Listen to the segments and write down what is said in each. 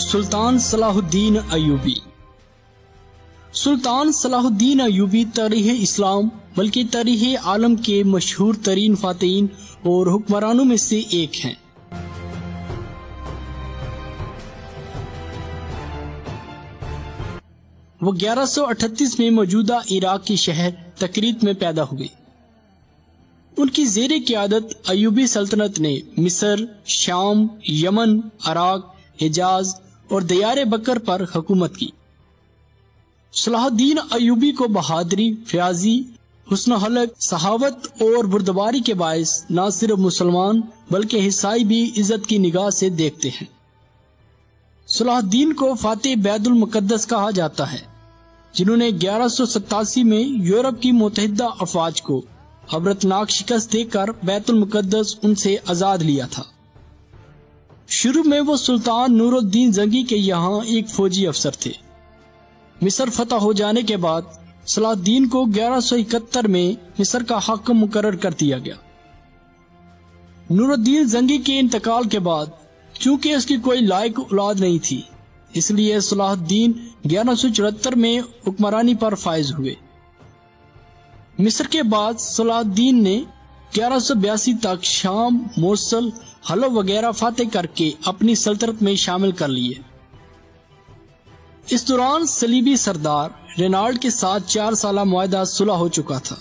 سلطان صلاح الدین ایوبی۔ سلطان صلاح الدین ایوبی تاریخ اسلام بلکہ تاریخ عالم کے مشہور ترین فاتحین اور حکمرانوں میں سے ایک ہیں۔ وہ 1138 میں موجودہ عراق کے شہر تکریت میں پیدا ہوئے۔ ان کی زیر قیادت ایوبی سلطنت نے مصر، شام، یمن، عراق، حجاز اور دیار بکر پر حکومت کی۔ صلاح الدین ایوبی کو بہادری، فیاضی، حسن خلق، سخاوت اور بردباری کے باعث نہ صرف مسلمان بلکہ عیسائی بھی عزت کی نگاہ سے دیکھتے ہیں۔ صلاح الدین کو فاتح بیت المقدس کہا جاتا ہے، جنہوں نے 1187 میں یورپ کی متحدہ افواج کو عبرتناک شکست دے کر بیت المقدس ان سے آزاد لیا تھا۔ شروع میں وہ سلطان نور الدین زنگی کے یہاں ایک فوجی افسر تھے۔ مصر فتح ہو جانے کے بعد صلاح الدین کو 1171 میں مصر کا حاکم مقرر کر دیا گیا۔ نور الدین زنگی کے انتقال کے بعد چونکہ اس کی کوئی لائق اولاد نہیں تھی، اس لیے صلاح الدین 1174 میں حکمرانی پر فائز ہوئے۔ مصر کے بعد صلاح الدین نے 1182 تک شام، موصل، حلب وغیرہ فتح کر کے اپنی سلطنت میں شامل کر لیے۔ اس دوران صلیبی سردار رینالڈ کے ساتھ 4 سالہ معاہدہ صلح ہو چکا تھا،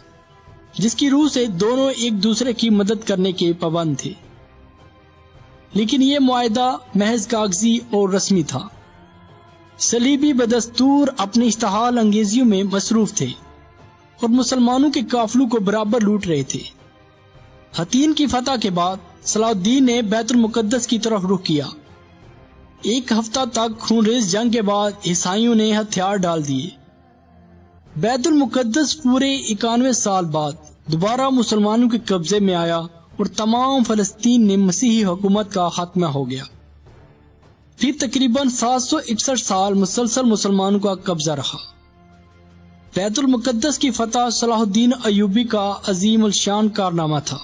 جس کی روح سے دونوں ایک دوسرے کی مدد کرنے کے پابند تھے، لیکن یہ معاہدہ محض کاغذی اور رسمی تھا۔ صلیبی بدستور اپنی اشتعال انگیزیوں میں مصروف تھے اور مسلمانوں کے قافلوں کو برابر لوٹ رہے تھے۔ حطین کی فتح کے بعد صلاح الدین نے بیت المقدس کی طرف رخ کیا۔ ایک ہفتہ تک خونریز جنگ کے بعد عیسائیوں نے ہتھیار ڈال دیے۔ بیت المقدس پورے 91 سال بعد دوبارہ مسلمانوں کے قبضے میں آیا اور تمام فلسطین میں مسیحی حکومت کا خاتمہ ہو گیا۔ پھر تقریباً 761 سال مسلسل مسلمانوں کا قبضہ رہا۔ بیت المقدس کی فتح صلاح الدین ایوبی کا عظیم الشان کارنامہ تھا۔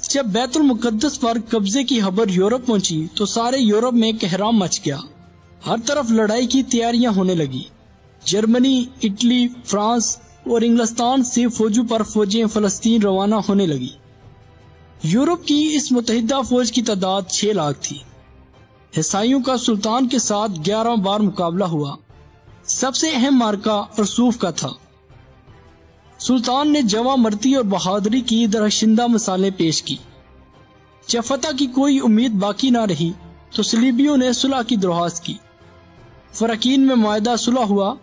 جب بیت المقدس پر قبضے کی خبر یورپ پہنچی تو سارے یورپ میں کہرام مچ گیا۔ ہر طرف لڑائی کی تیاریاں ہونے لگی۔ جرمنی، اٹلی، فرانس اور انگلستان سے فوجوں پر فوجیں فلسطین روانہ ہونے لگی۔ یورپ کی اس متحدہ فوج کی تعداد 6 لاکھ تھی۔ عیسائیوں کا سلطان کے ساتھ 11 بار مقابلہ ہوا۔ سب سے اہم معرکہ رسوف کا تھا۔ سلطان نے جواں مرتی اور بہادری کی درخشندہ مثالیں پیش کی۔ جب فتح کی کوئی امید باقی نہ رہی تو صلیبیوں نے صلح کی درخواست کی۔ فراکین میں معاہدہ صلح ہوا،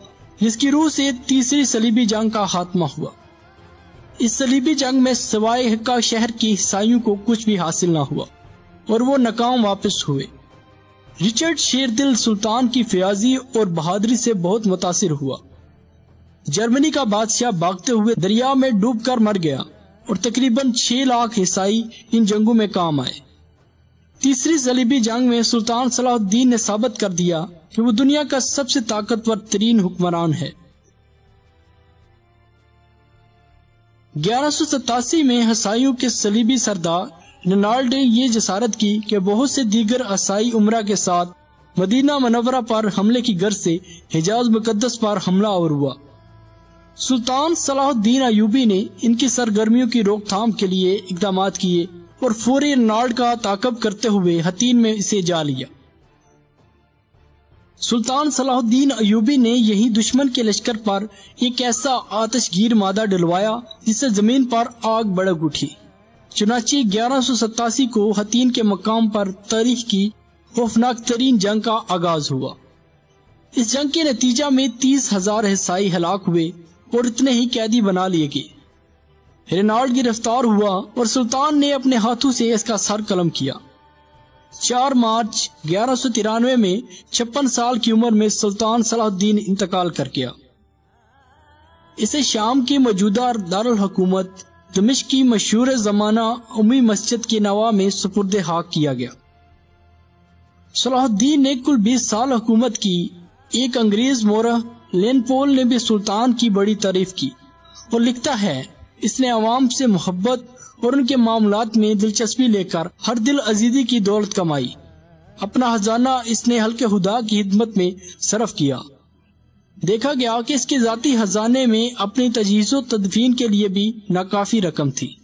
جس کی روح سے تیسری صلیبی جنگ کا خاتمہ ہوا۔ اس صلیبی جنگ میں سوائے حقہ شہر کی عیسائیوں کو کچھ بھی حاصل نہ ہوا اور وہ ناکام واپس ہوئے۔ رچرڈ شیردل سلطان کی فیاضی اور بہادری سے بہت متاثر ہوا۔ جرمنی کا بادشاہ بھاگتے ہوئے دریا میں ڈوب کر مر گیا اور تقریباً 6 لاکھ عیسائی ان جنگوں میں کام آئے۔ تیسری صلیبی جنگ میں سلطان صلاح الدین نے ثابت کر دیا کہ وہ دنیا کا سب سے طاقتور ترین حکمران ہے۔ 1187 میں عیسائیوں کے صلیبی سردار رینالڈ نے یہ جسارت کی کہ بہت سے دیگر عیسائی امرا کے ساتھ مدینہ منورہ پر حملے کی غرض سے حجاز مقدس پر حملہ آور ہوا۔ سلطان صلاح الدین ایوبی نے ان کی سرگرمیوں کی روک تھام کے لیے اقدامات کیے اور فوری رینالڈ کا تعاقب کرتے ہوئے حطین میں اسے جا لیا۔ سلطان صلاح الدین ایوبی نے یہی دشمن کے لشکر پر ایک ایسا آتش گیر مادہ ڈلوایا جس سے زمین پر آگ بھڑک اٹھی۔ چنانچہ 1187 کو حطین کے مقام پر تاریخ کی خوفناک ترین جنگ کا آغاز ہوا۔ اس جنگ کے نتیجہ میں 30,000 عیسائی ہلاک ہوئے اور اتنے ہی قیدی بنا لیے گئے۔ رینالڈ گرفتار ہوا اور سلطان نے اپنے ہاتھوں سے اس کا سر قلم کیا۔ 4 مارچ 1193 میں 56 سال کی عمر میں سلطان صلاح الدین انتقال کر گیا۔ اسے شام کی موجودہ دارالحکومت دمشق کی مشہور زمانہ امی مسجد کے نوا میں سپرد خاک کیا گیا۔ صلاح الدین نے کل 20 سال حکومت کی۔ ایک انگریز مورخ لین پول نے بھی سلطان کی بڑی تعریف کی اور لکھتا ہے، اس نے عوام سے محبت اور ان کے معاملات میں دلچسپی لے کر ہر دل عزیزی کی دولت کمائی۔ اپنا خزانہ اس نے حلق خدا کی خدمت میں صرف کیا۔ دیکھا گیا کہ اس کے ذاتی خزانے میں اپنی تجہیز و تدفین کے لیے بھی ناکافی رقم تھی۔